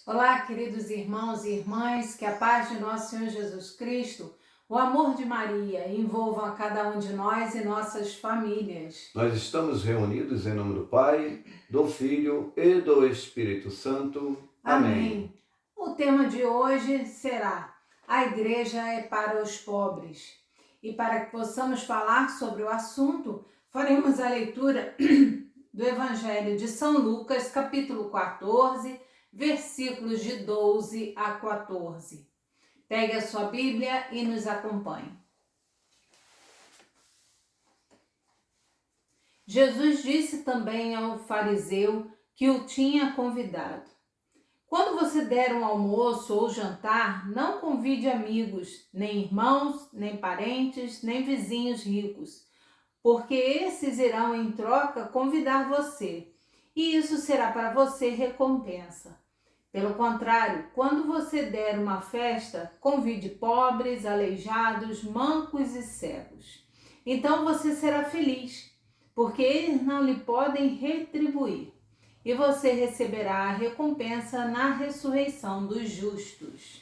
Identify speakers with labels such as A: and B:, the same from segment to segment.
A: Olá, queridos irmãos e irmãs, que a paz de nosso Senhor Jesus Cristo, o amor de Maria envolva a cada um de nós e nossas famílias.
B: Nós estamos reunidos em nome do Pai, do Filho e do Espírito Santo. Amém.
A: Amém. O tema de hoje será: a igreja é para os pobres. E para que possamos falar sobre o assunto, faremos a leitura do Evangelho de São Lucas, capítulo 14, versículos de 12 a 14. Pegue a sua Bíblia e nos acompanhe. Jesus disse também ao fariseu que o tinha convidado: quando você der um almoço ou jantar, não convide amigos, nem irmãos, nem parentes, nem vizinhos ricos, porque esses irão em troca convidar você, e isso será para você recompensa. Pelo contrário, quando você der uma festa, convide pobres, aleijados, mancos e cegos. Então você será feliz, porque eles não lhe podem retribuir, e você receberá a recompensa na ressurreição dos justos.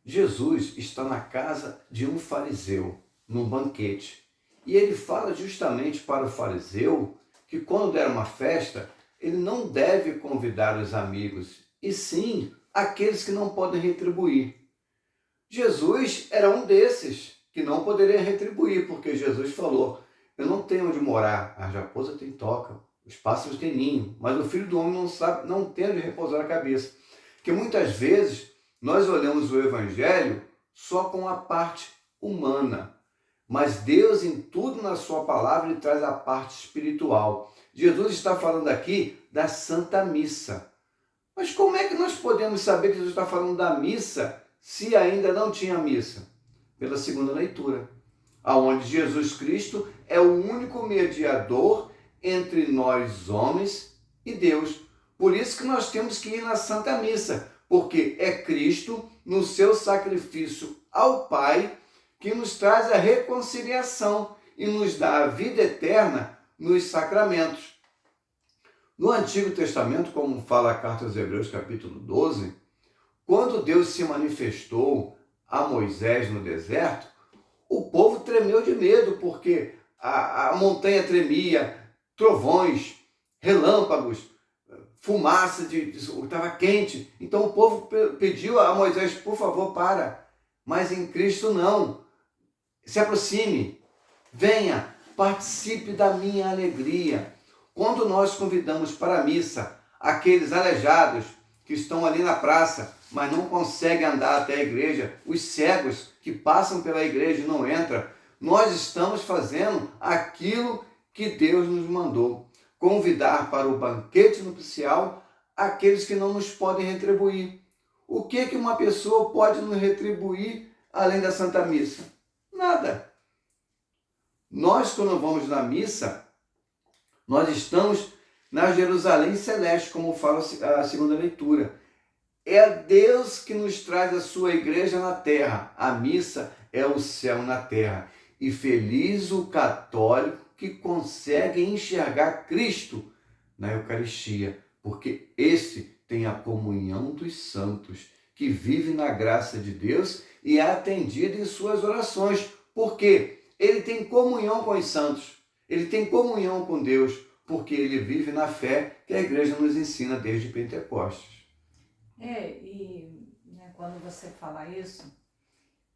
B: Jesus está na casa de um fariseu, num banquete. E ele fala justamente para o fariseu que quando der uma festa, ele não deve convidar os amigos, e sim aqueles que não podem retribuir. Jesus era um desses que não poderia retribuir, porque Jesus falou: eu não tenho onde morar, a raposa tem toca, os pássaros têm ninho, mas o filho do homem não tem onde repousar a cabeça. Porque muitas vezes nós olhamos o evangelho só com a parte humana, mas Deus em tudo na sua palavra ele traz a parte espiritual. Jesus está falando aqui da Santa Missa. Mas como é que nós podemos saber que Jesus está falando da missa se ainda não tinha missa? Pela segunda leitura, aonde Jesus Cristo é o único mediador entre nós homens e Deus. Por isso que nós temos que ir na Santa Missa, porque é Cristo, no seu sacrifício ao Pai, que nos traz a reconciliação e nos dá a vida eterna nos sacramentos. No Antigo Testamento, como fala a carta aos Hebreus, capítulo 12, quando Deus se manifestou a Moisés no deserto, o povo tremeu de medo, porque a montanha tremia, trovões, relâmpagos, fumaça, estava quente. Então o povo pediu a Moisés: por favor, para. Mas em Cristo não. Se aproxime, venha, participe da minha alegria. Quando nós convidamos para a missa aqueles aleijados que estão ali na praça, mas não conseguem andar até a igreja, os cegos que passam pela igreja e não entram, nós estamos fazendo aquilo que Deus nos mandou: convidar para o banquete nupcial aqueles que não nos podem retribuir. O que uma pessoa pode nos retribuir além da Santa Missa? Nada. Nós, quando vamos na missa, nós estamos na Jerusalém Celeste, como fala a segunda leitura. É Deus que nos traz a sua igreja na terra. A missa é o céu na terra. E feliz o católico que consegue enxergar Cristo na Eucaristia, porque esse tem a comunhão dos santos, que vive na graça de Deus e é atendido em suas orações, porque ele tem comunhão com os santos, ele tem comunhão com Deus, porque ele vive na fé que a igreja nos ensina desde Pentecostes.
A: Quando você fala isso,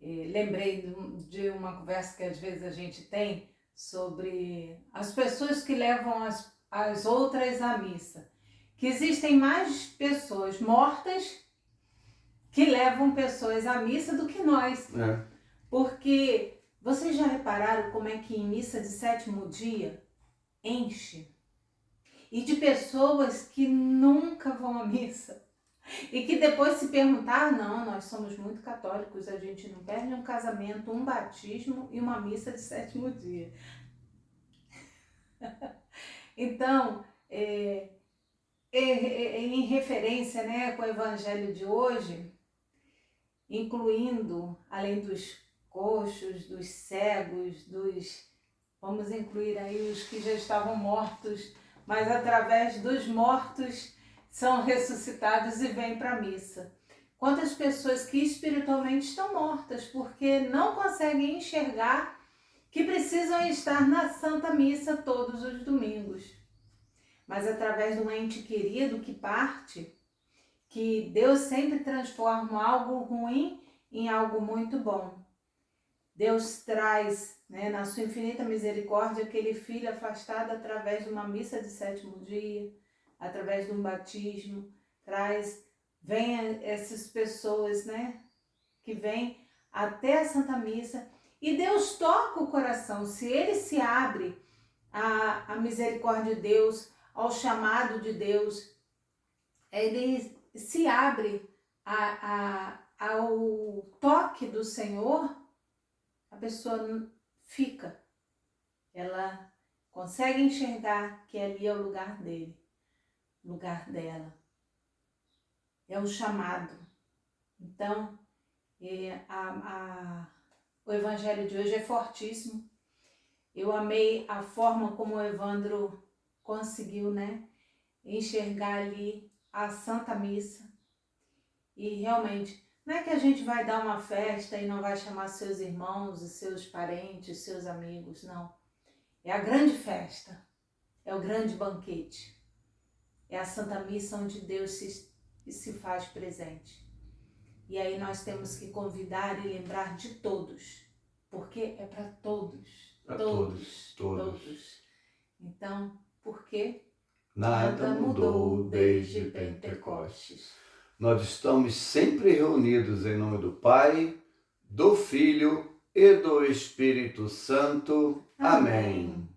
A: lembrei de uma conversa que às vezes a gente tem sobre as pessoas que levam as outras à missa. Que existem mais pessoas mortas que levam pessoas à missa do que nós. Porque vocês já repararam como é que em missa de sétimo dia enche? E de pessoas que nunca vão à missa. E que depois se perguntar: não, nós somos muito católicos, a gente não perde um casamento, um batismo e uma missa de sétimo dia. Então, em referência, né, com o evangelho de hoje, incluindo, além dos coxos, dos cegos, vamos incluir aí os que já estavam mortos, mas através dos mortos são ressuscitados e vêm para a missa. Quantas pessoas que espiritualmente estão mortas porque não conseguem enxergar que precisam estar na Santa Missa todos os domingos. Mas através de um ente querido que parte, que Deus sempre transforma algo ruim em algo muito bom. Deus traz, na sua infinita misericórdia, aquele filho afastado através de uma missa de sétimo dia, através de um batismo, vem essas pessoas, que vêm até a Santa Missa, e Deus toca o coração. Se ele se abre à misericórdia de Deus, ao chamado de Deus, ele se abre ao toque do Senhor, a pessoa fica. Ela consegue enxergar que ali é o lugar dele, o lugar dela. É o chamado. Então, o evangelho de hoje é fortíssimo. Eu amei a forma como o Evandro conseguiu, enxergar ali a Santa Missa. E realmente, não é que a gente vai dar uma festa e não vai chamar seus irmãos, seus parentes, seus amigos, não. É a grande festa, é o grande banquete. É a Santa Missa onde Deus se faz presente. E aí nós temos que convidar e lembrar de todos, porque é para todos.
B: Para
A: todos. Então, por quê?
B: Nada mudou desde Pentecostes. Nós estamos sempre reunidos em nome do Pai, do Filho e do Espírito Santo. Amém.